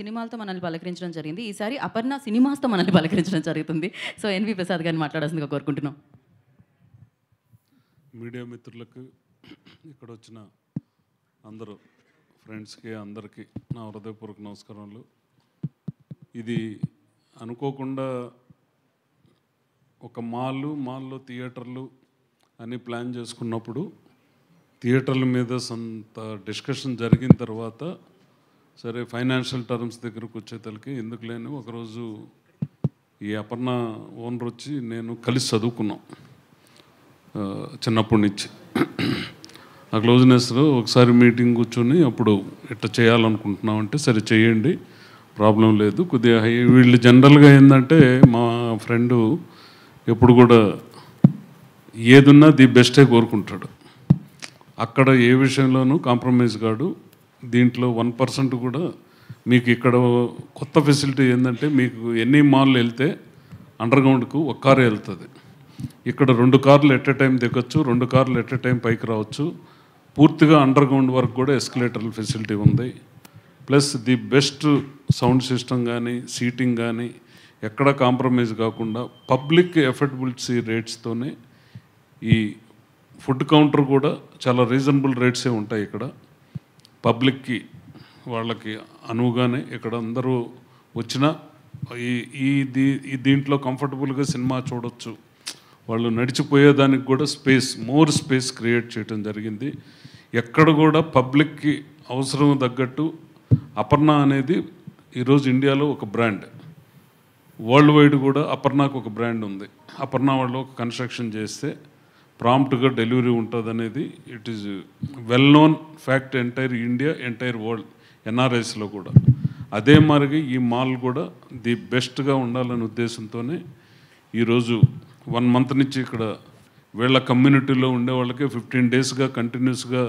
సినిమాలతో మనల్ని పలకరించడం జరిగింది. ఈసారి అపర్ణ సినిమాస్‌తో మనల్ని పలకరించడం జరుగుతుంది. సో, ఎన్‌వి ప్రసాద్ గారిని మాట్లాడాల్సిందిగా కోరుకుంటున్నాం. మీడియా మిత్రులకు ఇక్కడొచ్చిన అందరూ ఫ్రెండ్స్కి అందరికీ నా హృదయపూర్వక నమస్కారాలు. ఇది అనుకోకుండా ఒక మాల్లో థియేటర్లు అని ప్లాన్ చేసుకున్నప్పుడు థియేటర్ల మీద కొంత డిస్కషన్ జరిగిన తర్వాత సరే ఫైనాన్షియల్ టర్మ్స్ దగ్గరకు వచ్చేతలకి ఎందుకు లేని ఒకరోజు ఈ అపర్ణ ఓనర్ వచ్చి నేను కలిసి చదువుకున్నాం చిన్నప్పటి నుంచి. ఆ క్లోజ్నెస్లో ఒకసారి మీటింగ్ కూర్చొని అప్పుడు ఇట్లా చేయాలనుకుంటున్నాం అంటే సరే చేయండి, ప్రాబ్లం లేదు. కొద్దిగా వీళ్ళు జనరల్గా ఏంటంటే మా ఫ్రెండు ఎప్పుడు కూడా ఏదున్నా ది బెస్టే కోరుకుంటాడు. అక్కడ ఏ విషయంలోనూ కాంప్రమైజ్ కాడు. దీంట్లో 1% కూడా మీకు ఇక్కడ కొత్త ఫెసిలిటీ ఏంటంటే మీకు ఎన్ని మాల్ వెళ్తే అండర్గ్రౌండ్కు ఒక కారు వెళ్తుంది. ఇక్కడ 2 కార్లు ఎట్ ఎ టైం దిగొచ్చు, 2 కార్లు ఎట్ ఎ టైం పైకి రావచ్చు. పూర్తిగా అండర్గ్రౌండ్ వరకు కూడా ఎస్కలేటర్ ఫెసిలిటీ ఉంది. Plus the best sound system కానీ సీటింగ్ కానీ ఎక్కడ కాంప్రమైజ్ కాకుండా పబ్లిక్ ఎఫర్డబిలిటీ రేట్స్తోనే ఈ ఫుడ్ కౌంటర్ కూడా చాలా రీజనబుల్ రేట్సే ఉంటాయి. ఇక్కడ పబ్లిక్కి వాళ్ళకి అనువుగానే ఇక్కడ అందరూ వచ్చినా ఈ దీంట్లో కంఫర్టబుల్గా సినిమా చూడొచ్చు. వాళ్ళు నడిచిపోయేదానికి కూడా మోర్ స్పేస్ క్రియేట్ చేయడం జరిగింది. ఎక్కడ కూడా పబ్లిక్కి అవసరం తగ్గట్టు అపర్ణ అనేది ఈరోజు ఇండియాలో ఒక బ్రాండ్. వరల్డ్ వైడ్ కూడా అపర్ణకు ఒక బ్రాండ్ ఉంది. అపర్ణ వాళ్ళు ఒక కన్స్ట్రక్షన్ చేస్తే ప్రాంప్ట్గా డెలివరీ ఉంటుంది అనేది it is well known fact entire India, entire world, ఎన్ఆర్ఐస్లో కూడా. అదే మాదిరిగా ఈ మాల్ కూడా ది బెస్ట్గా ఉండాలనే ఉద్దేశంతోనే ఈరోజు 1 మంత్ నుంచి ఇక్కడ వీళ్ళ కమ్యూనిటీలో ఉండే వాళ్ళకి 15 డేస్గా కంటిన్యూస్గా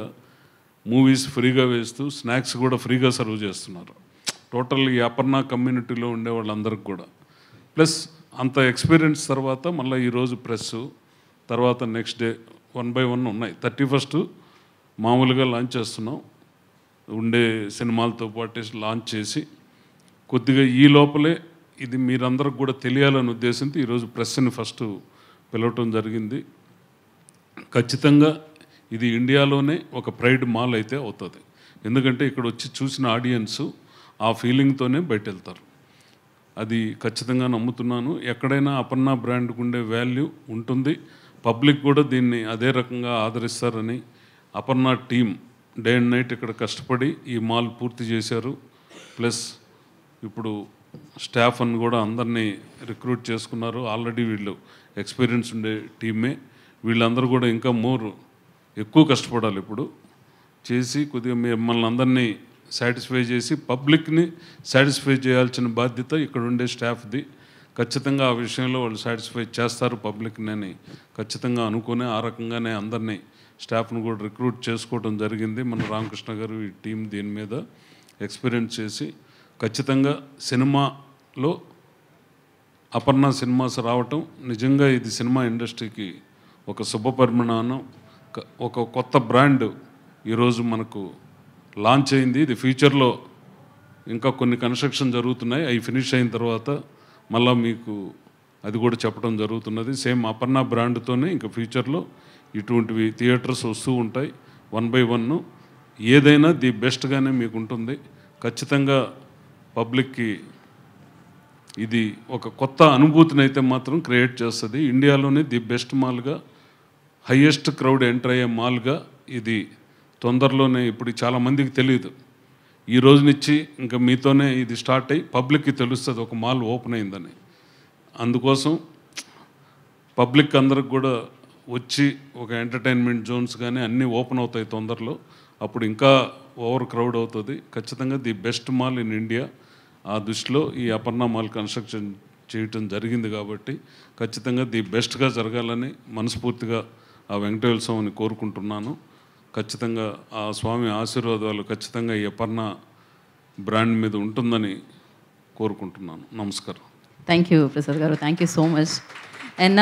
మూవీస్ ఫ్రీగా వేస్తూ స్నాక్స్ కూడా ఫ్రీగా సర్వ్ చేస్తున్నారు. టోటల్ ఈ అపర్ణ కమ్యూనిటీలో ఉండే వాళ్ళందరికీ కూడా. ప్లస్ అంత ఎక్స్పీరియన్స్ తర్వాత మళ్ళీ ఈరోజు ప్రెస్ తర్వాత నెక్స్ట్ డే 1 by 1 ఉన్నాయి. 31st మామూలుగా లాంచ్ చేస్తున్నాం. ఉండే సినిమాలతో పాటు లాంచ్ చేసి కొద్దిగా ఈ లోపలే ఇది మీరందరికి కూడా తెలియాలనే ఉద్దేశంతో ఈరోజు ప్రెస్ని ఫస్ట్ పిలవటం జరిగింది. ఖచ్చితంగా ఇది ఇండియాలోనే ఒక ప్రైడ్ మాల్ అయితే అవుతుంది. ఎందుకంటే ఇక్కడ వచ్చి చూసిన ఆడియన్స్ ఆ ఫీలింగ్తోనే బయట వెళ్తారు. అది ఖచ్చితంగా నమ్ముతున్నాను. ఎక్కడైనా అపర్ణ బ్రాండ్కి ఉండే వాల్యూ ఉంటుంది. పబ్లిక్ కూడా దీన్ని అదే రకంగా ఆదరిస్తారని Aparna team day and night ఇక్కడ కష్టపడి ఈ మాల్ పూర్తి చేశారు. ప్లస్ ఇప్పుడు స్టాఫ్ అని కూడా అందరినీ రిక్రూట్ చేసుకున్నారు. ఆల్రెడీ వీళ్ళు ఎక్స్పీరియన్స్ ఉండే టీమే. వీళ్ళందరూ కూడా ఇంకా ఎక్కువ కష్టపడాలి ఇప్పుడు చేసి కొద్దిగా మిమ్మల్ని అందరినీ సాటిస్ఫై చేసి పబ్లిక్ని సాటిస్ఫై చేయాల్సిన బాధ్యత ఇక్కడ ఉండే స్టాఫ్ది. ఖచ్చితంగా ఆ విషయంలో వాళ్ళు సాటిస్ఫై చేస్తారు పబ్లిక్ని అని ఖచ్చితంగా అనుకుని ఆ రకంగానే అందరినీ స్టాఫ్ను కూడా రిక్రూట్ చేసుకోవడం జరిగింది. మన రామకృష్ణ గారు ఈ టీం దీని మీద ఎక్స్పీరియన్స్ చేసి ఖచ్చితంగా సినిమాలో అపర్ణ సినిమాస్ రావటం నిజంగా ఇది సినిమా ఇండస్ట్రీకి ఒక శుభపరిమాణం. ఒక కొత్త బ్రాండ్ ఈరోజు మనకు లాంచ్ అయింది. ఇది ఫ్యూచర్లో ఇంకా కొన్ని కన్స్ట్రక్షన్ జరుగుతున్నాయి. అవి ఫినిష్ అయిన తర్వాత మళ్ళీ మీకు అది కూడా చెప్పడం జరుగుతున్నది. సేమ్ అపర్ణ బ్రాండ్తోనే ఇంకా ఫ్యూచర్లో ఇటువంటివి థియేటర్స్ వస్తూ ఉంటాయి. 1 by 1 ఏదైనా ది బెస్ట్గానే మీకు ఉంటుంది. ఖచ్చితంగా పబ్లిక్కి ఇది ఒక కొత్త అనుభూతిని అయితే మాత్రం క్రియేట్ చేస్తుంది. ఇండియాలోనే ది బెస్ట్ మాల్గా, హయ్యెస్ట్ క్రౌడ్ ఎంటర్ అయ్యే మాల్గా ఇది తొందరలోనే. ఇప్పుడు చాలామందికి తెలియదు. ఈ రోజు నుంచి ఇంకా మీతోనే ఇది స్టార్ట్ అయ్యి పబ్లిక్కి తెలుస్తుంది ఒక మాల్ ఓపెన్ అయిందని. అందుకోసం పబ్లిక్ అందరికి కూడా వచ్చి ఒక ఎంటర్టైన్మెంట్ జోన్స్ కానీ అన్నీ ఓపెన్ అవుతాయి తొందరలో. అప్పుడు ఇంకా ఓవర్ క్రౌడ్ అవుతుంది. ఖచ్చితంగా the best mall in India. ఆ దృష్టిలో ఈ అపర్ణ మాల్ కన్స్ట్రక్షన్ చేయటం జరిగింది కాబట్టి ఖచ్చితంగా ది బెస్ట్గా జరగాలని మనస్ఫూర్తిగా ఆ వెంకటేశ్వర స్వామిని కోరుకుంటున్నాను. ఖచ్చితంగా ఆ స్వామి ఆశీర్వాదాలు ఖచ్చితంగా ఈ అపర్ణ బ్రాండ్ మీద ఉంటుందని కోరుకుంటున్నాను. నమస్కారం. థ్యాంక్ యూ ప్రసాద్ గారు. Thank you so much. And